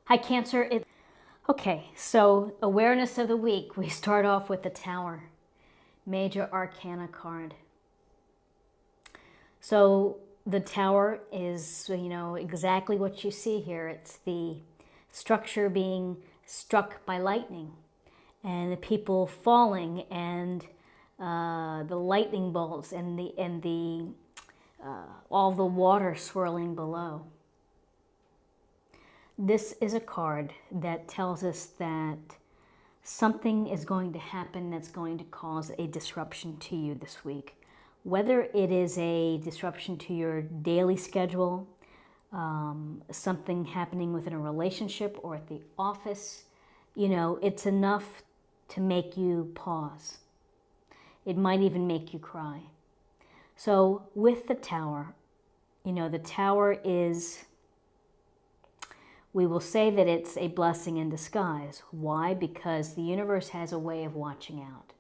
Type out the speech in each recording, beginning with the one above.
Hi, Cancer. Okay, so awareness of the week. We start off with the Tower, Major Arcana card. So the Tower is, exactly what you see here. It's the structure being struck by lightning and the people falling and the lightning bolts and the all the water swirling below. This is a card that tells us that something is going to happen that's going to cause a disruption to you this week. Whether it is a disruption to your daily schedule, something happening within a relationship or at the office, it's enough to make you pause. It might even make you cry. So with the Tower, the Tower is, we will say that it's a blessing in disguise. Why? Because the universe has a way of watching out.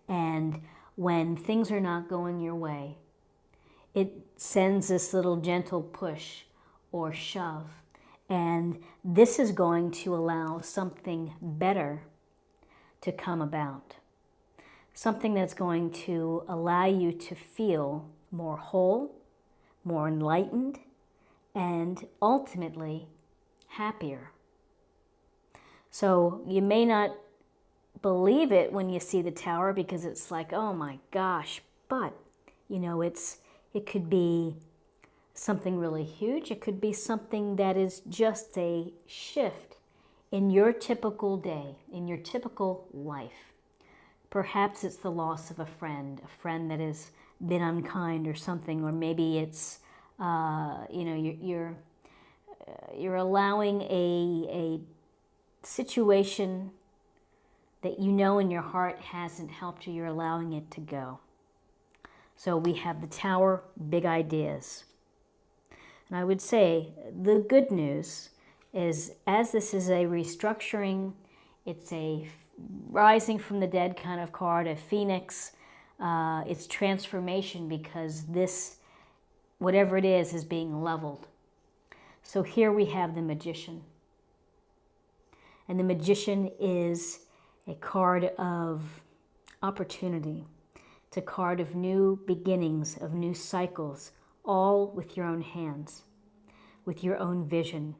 And when things are not going your way, it sends this little gentle push or shove. And this is going to allow something better to come about. Something that's going to allow you to feel more whole, more enlightened, and ultimately happier. So you may not believe it when you see the Tower because it's like, oh my gosh, but it could be something really huge. It could be something that is just a shift in your typical day, in your typical life. Perhaps it's the loss of a friend that has been unkind or something, or maybe it's you're allowing a situation that in your heart hasn't helped you. You're allowing it to go. So we have the Tower, big ideas. And I would say the good news is, as this is a restructuring, it's a rising from the dead kind of card, a phoenix. It's transformation because this, whatever it is being leveled. So here we have the Magician. And the Magician is a card of opportunity. It's a card of new beginnings, of new cycles, all with your own hands, with your own vision.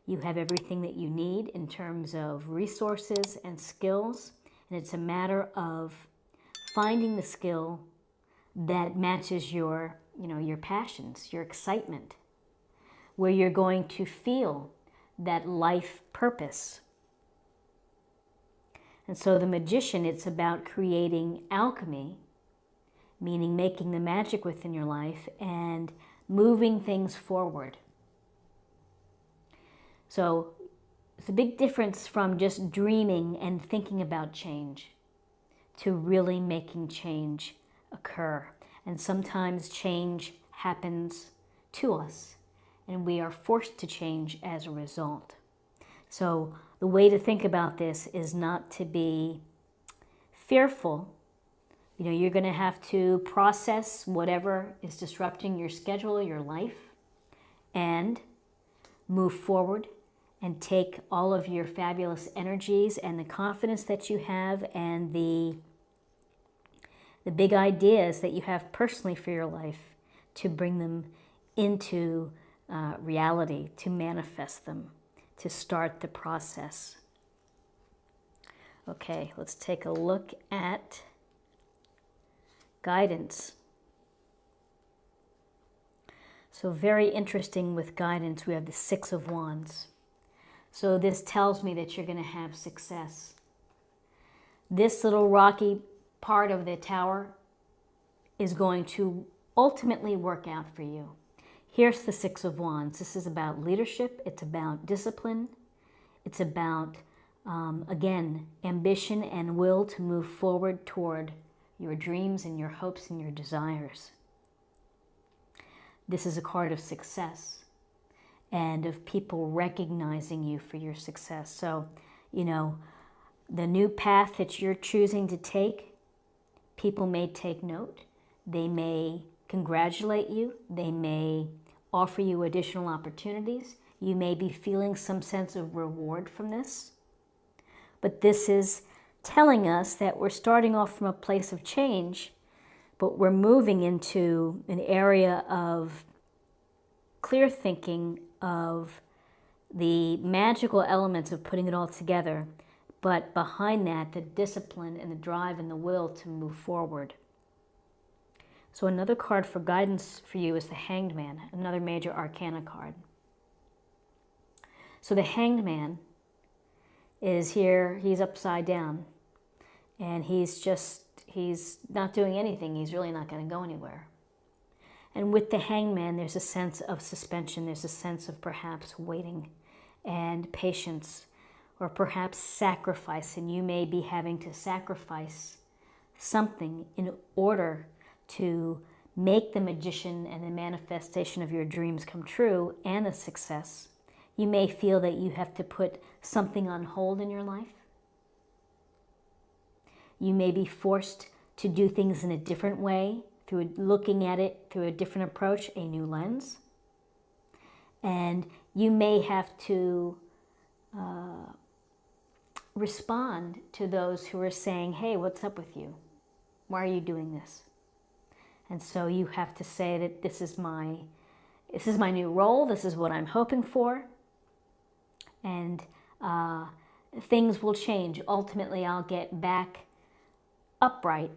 You have everything that you need in terms of resources and skills, and it's a matter of finding the skill that matches your passions, your excitement, where you're going to feel that life purpose. And so the Magician, it's about creating alchemy, meaning making the magic within your life and moving things forward. So it's a big difference from just dreaming and thinking about change to really making change occur. And sometimes change happens to us, and we are forced to change as a result. So the way to think about this is not to be fearful. You're going to have to process whatever is disrupting your schedule, your life, and move forward and take all of your fabulous energies and the confidence that you have and the big ideas that you have personally for your life to bring them into reality, to manifest them, to start the process. Okay, let's take a look at guidance. So very interesting with guidance, we have the Six of Wands. So this tells me that you're going to have success. This little rocky part of the Tower is going to ultimately work out for you. Here's the Six of Wands. This is about leadership. It's about discipline. It's about, again, ambition and will to move forward toward your dreams and your hopes and your desires. This is a card of success and of people recognizing you for your success. So, the new path that you're choosing to take, people may take note. They may congratulate you. They may offer you additional opportunities. You may be feeling some sense of reward from this, but this is telling us that we're starting off from a place of change, but we're moving into an area of clear thinking, of the magical elements of putting it all together, but behind that, the discipline and the drive and the will to move forward. So another card for guidance for you is the Hanged Man, another major arcana card. So the Hanged Man is here, he's upside down, and he's not doing anything. He's really not going to go anywhere. And with the Hanged Man, there's a sense of suspension. There's a sense of perhaps waiting and patience, or perhaps sacrifice. And you may be having to sacrifice something in order to make the magician and the manifestation of your dreams come true and a success. You may feel that you have to put something on hold in your life. You may be forced to do things in a different way, through looking at it through a different approach, a new lens. And you may have to respond to those who are saying, hey, what's up with you? Why are you doing this? And so you have to say that this is my new role, this is what I'm hoping for, and things will change. Ultimately, I'll get back upright,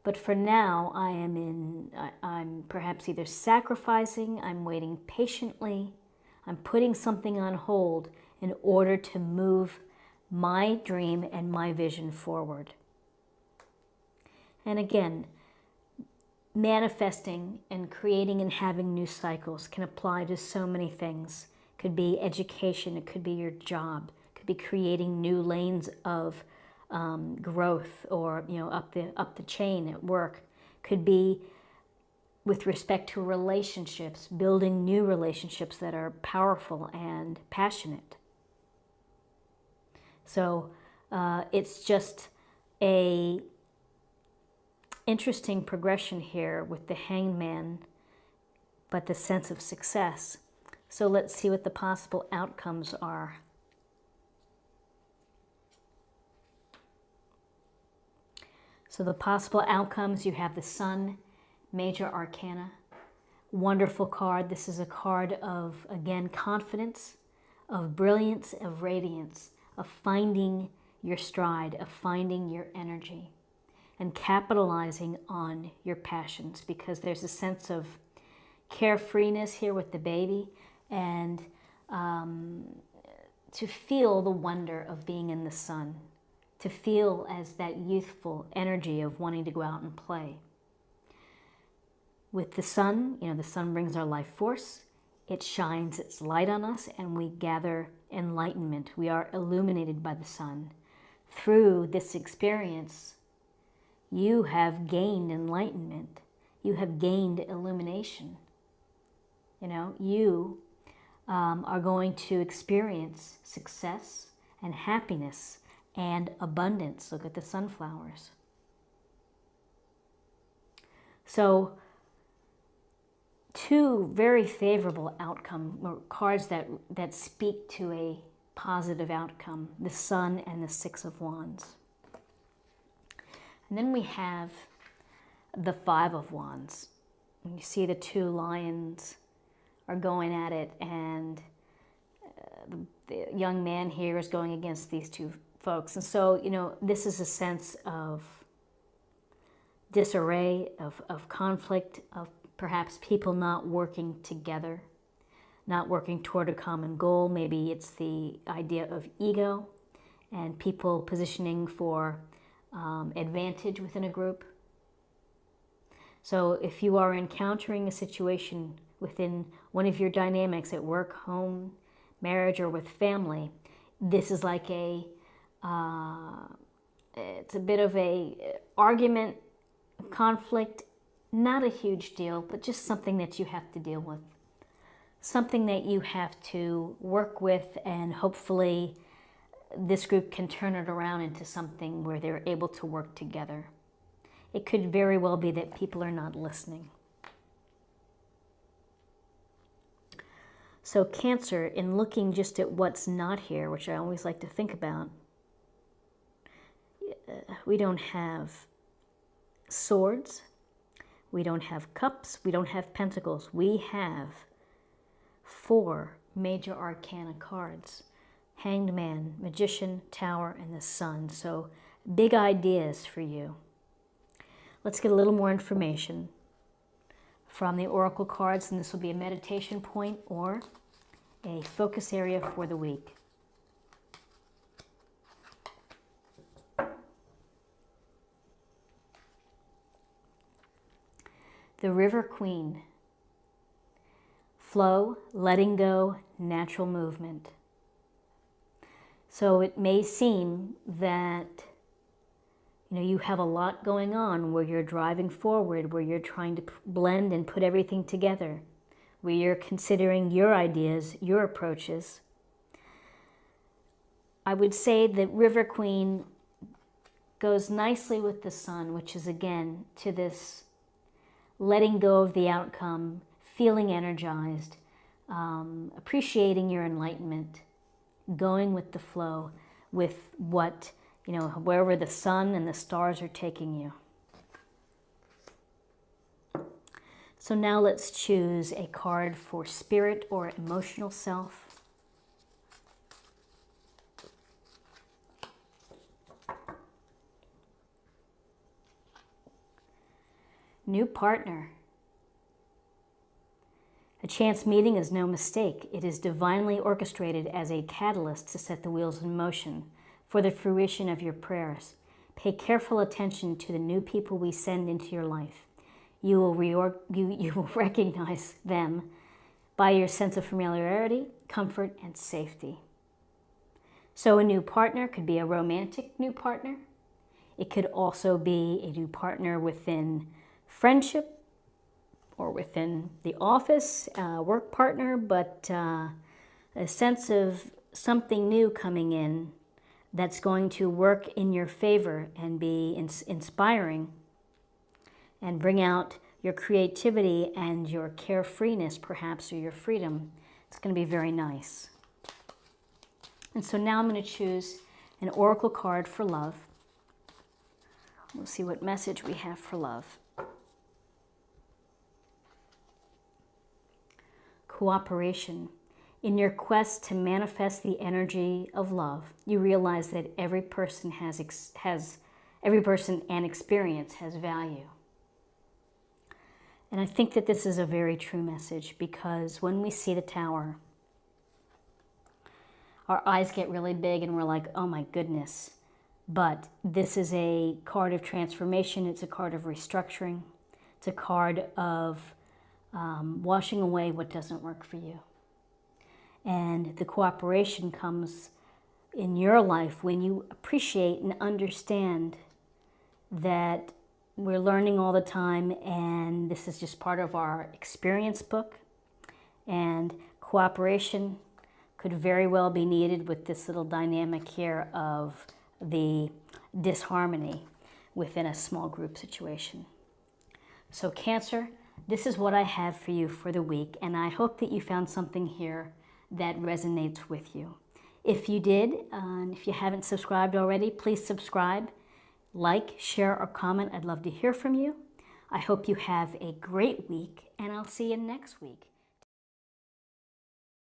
but for now, I'm perhaps either sacrificing, I'm waiting patiently, I'm putting something on hold in order to move my dream and my vision forward. And again, manifesting and creating and having new cycles can apply to so many things. It could be education, it could be your job, it could be creating new lanes of growth, or up the chain at work. It could be with respect to relationships, building new relationships that are powerful and passionate. So it's just a interesting progression here with the Hanged Man, but the sense of success. So let's see what the possible outcomes are. So the possible outcomes, you have the Sun, Major Arcana. Wonderful card. This is a card of, again, confidence, of brilliance, of radiance, of finding your stride, of finding your energy, and capitalizing on your passions, because there's a sense of carefreeness here with the baby, and to feel the wonder of being in the sun, to feel as that youthful energy of wanting to go out and play. With the sun, the sun brings our life force. It shines its light on us, and we gather enlightenment. We are illuminated by the sun. Through this experience, you have gained enlightenment. You have gained illumination. You are going to experience success and happiness and abundance. Look at the sunflowers. So, two very favorable outcome, or cards that speak to a positive outcome, the Sun and the Six of Wands. And then we have the Five of Wands. You see the two lions are going at it, and the young man here is going against these two folks. And so, this is a sense of disarray, of conflict, of perhaps people not working together, not working toward a common goal. Maybe it's the idea of ego and people positioning for advantage within a group. So if you are encountering a situation within one of your dynamics at work, home, marriage, or with family, this is like it's a bit of a argument, conflict, not a huge deal, but just something that you have to deal with. Something that you have to work with, and hopefully this group can turn it around into something where they're able to work together. It could very well be that people are not listening. So Cancer, in looking just at what's not here, which I always like to think about, we don't have swords, we don't have cups, we don't have pentacles. We have 4 major arcana cards: Hanged Man, Magician, Tower, and the Sun. So big ideas for you. Let's get a little more information from the oracle cards, and this will be a meditation point or a focus area for the week. The River Queen. Flow, letting go, natural movement. So it may seem that you have a lot going on, where you're driving forward, where you're trying to blend and put everything together, where you're considering your ideas, your approaches. I would say that River Queen goes nicely with the Sun, which is again to this letting go of the outcome, feeling energized, appreciating your enlightenment, going with the flow, with what, wherever the sun and the stars are taking you. So now let's choose a card for spirit or emotional self. New partner. A chance meeting is no mistake. It is divinely orchestrated as a catalyst to set the wheels in motion for the fruition of your prayers. Pay careful attention to the new people we send into your life. You will recognize them by your sense of familiarity, comfort, and safety. So a new partner could be a romantic new partner. It could also be a new partner within friendship or within the office, work partner, but a sense of something new coming in that's going to work in your favor and be inspiring and bring out your creativity and your carefreeness, perhaps, or your freedom. It's going to be very nice. And so now I'm going to choose an oracle card for love. We'll see what message we have for love. Cooperation. In your quest to manifest the energy of love, you realize that every person and experience has value. And I think that this is a very true message, because when we see the Tower, our eyes get really big and we're like, oh my goodness. But this is a card of transformation. It's a card of restructuring. It's a card of washing away what doesn't work for you. And the cooperation comes in your life when you appreciate and understand that we're learning all the time, and this is just part of our experience book. And cooperation could very well be needed with this little dynamic here of the disharmony within a small group situation. So Cancer, this is what I have for you for the week, and I hope that you found something here that resonates with you. If you did, and if you haven't subscribed already, please subscribe, like, share, or comment. I'd love to hear from you. I hope you have a great week, and I'll see you next week.